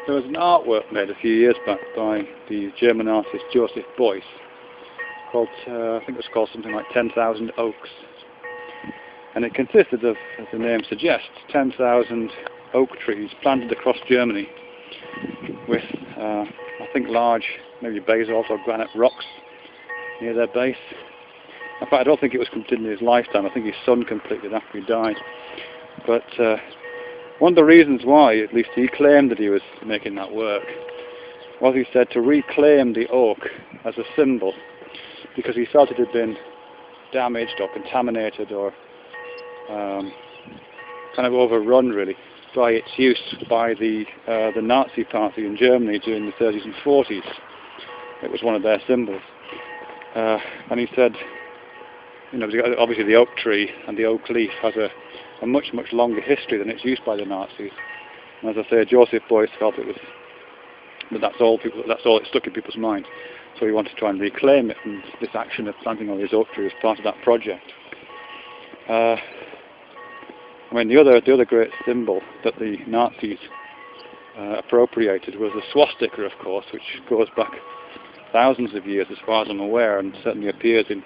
There was an artwork made a few years back by the German artist Joseph Beuys called, I think it was called something like 10,000 Oaks. And it consisted of, as the name suggests, 10,000 oak trees planted across Germany with, I think, large, maybe basalt or granite rocks near their base. In fact, I don't think it was completed in his lifetime. I think his son completed it after he died. But one of the reasons why, at least he claimed that he was making that work, was, he said, to reclaim the oak as a symbol, because he felt it had been damaged or contaminated or kind of overrun, really, by its use by the Nazi Party in Germany during the 30s and 40s. It was one of their symbols. And he said, you know, obviously the oak tree and the oak leaf has a much, much longer history than its used by the Nazis. And as I say, Joseph Beuys felt it was that's all it stuck in people's minds. So he wanted to try and reclaim it, and this action of planting all these oak trees was part of that project. I mean, the other great symbol that the Nazis appropriated was the swastika, of course, which goes back thousands of years, as far as I'm aware, and certainly appears in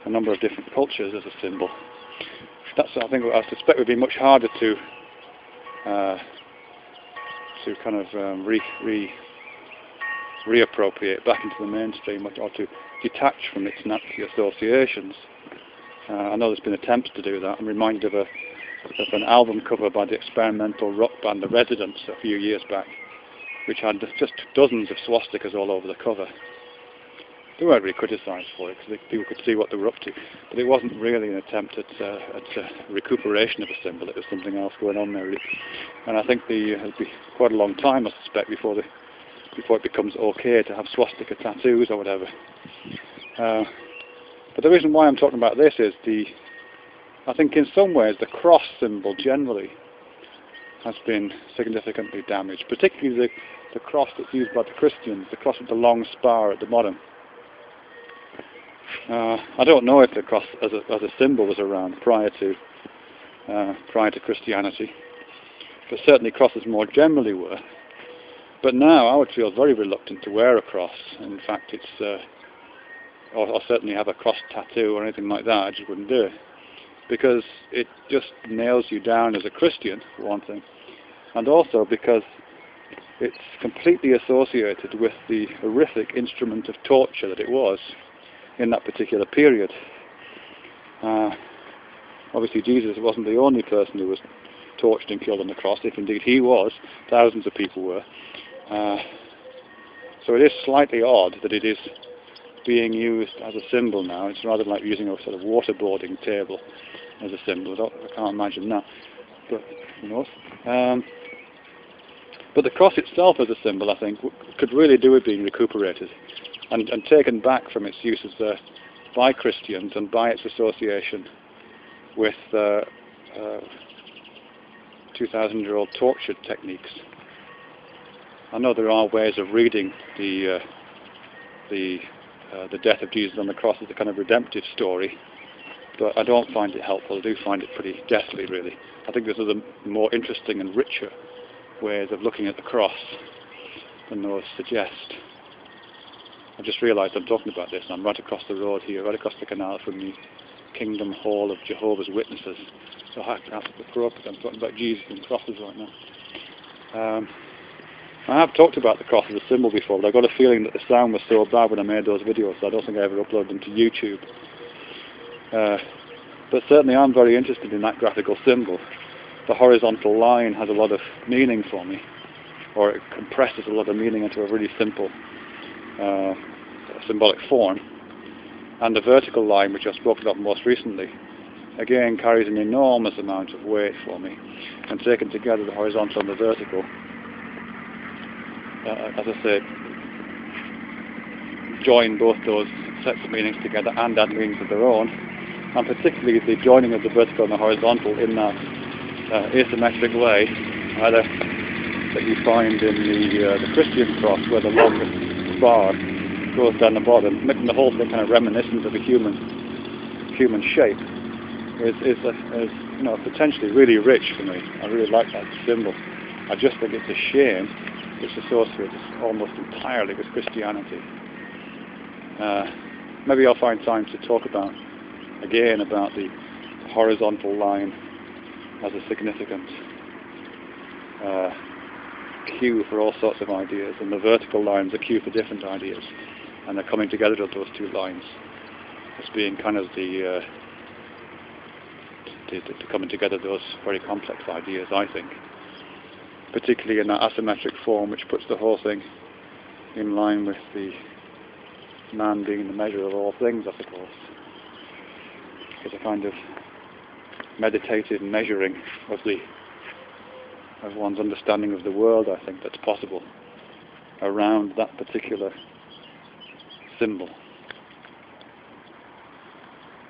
a number of different cultures as a symbol. That's, I think, I suspect would be much harder to kind of reappropriate back into the mainstream, or to detach from its Nazi associations. I know there's been attempts to do that. I'm reminded of an album cover by the experimental rock band The Residents a few years back, which had just dozens of swastikas all over the cover. They weren't really criticised for it, because people could see what they were up to, but it wasn't really an attempt at recuperation of a symbol. It was something else going on there, really. And I think it'll be quite a long time, I suspect, before it becomes okay to have swastika tattoos or whatever. But the reason why I'm talking about this is I think in some ways the cross symbol generally has been significantly damaged, particularly the cross that's used by the Christians, the cross with the long spar at the bottom. I don't know if the cross as a symbol was around prior to Christianity, but certainly crosses more generally were. But now I would feel very reluctant to wear a cross. In fact, it's or certainly have a cross tattoo or anything like that. I just wouldn't do it, because it just nails you down as a Christian, for one thing, and also because it's completely associated with the horrific instrument of torture that it was in that particular period. Obviously Jesus wasn't the only person who was tortured and killed on the cross. If indeed he was, thousands of people were. So it is slightly odd that it is being used as a symbol now. It's rather like using a sort of waterboarding table as a symbol. I can't imagine that, but who knows. But the cross itself as a symbol, I think, could really do with being recuperated and taken back from its uses by Christians and by its association with 2,000-year-old torture techniques. I know there are ways of reading the death of Jesus on the cross as a kind of redemptive story, but I don't find it helpful. I do find it pretty deathly, really. I think there's other more interesting and richer ways of looking at the cross than those suggest. I just realised I'm talking about this, and I'm right across the road here, right across the canal from the Kingdom Hall of Jehovah's Witnesses. So I have to appropriate. I'm talking about Jesus and crosses right now. I have talked about the cross as a symbol before, but I got a feeling that the sound was so bad when I made those videos, so I don't think I ever uploaded them to YouTube. But certainly I'm very interested in that graphical symbol. The horizontal line has a lot of meaning for me, or it compresses a lot of meaning into a really simple symbolic form. And the vertical line, which I've spoken about most recently, again carries an enormous amount of weight for me. And taken together, the horizontal and the vertical, as I said, join both those sets of meanings together and add meanings of their own, and particularly the joining of the vertical and the horizontal in that asymmetric way, either that you find in the Christian cross, where the longest spar goes down the bottom, making the whole thing kind of reminiscent of a human shape, is you know, potentially really rich for me. I really like that symbol. I just think it's a shame which associates almost entirely with Christianity. Maybe I'll find time to talk about the horizontal line as a significant cue for all sorts of ideas, and the vertical line is a cue for different ideas, and the coming together of those two lines as being kind of the coming together of those very complex ideas, I think, particularly in that asymmetric form which puts the whole thing in line with the man being the measure of all things, I suppose. It's a kind of meditative measuring of one's understanding of the world, I think, that's possible around that particular symbol.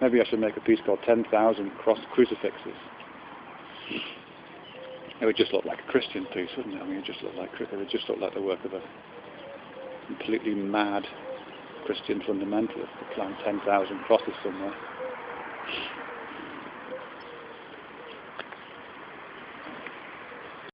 Maybe I should make a piece called 10,000 Cross Crucifixes. It would just look like a Christian piece, wouldn't it? I mean, it would just look like the work of a completely mad Christian fundamentalist to plant 10,000 crosses somewhere.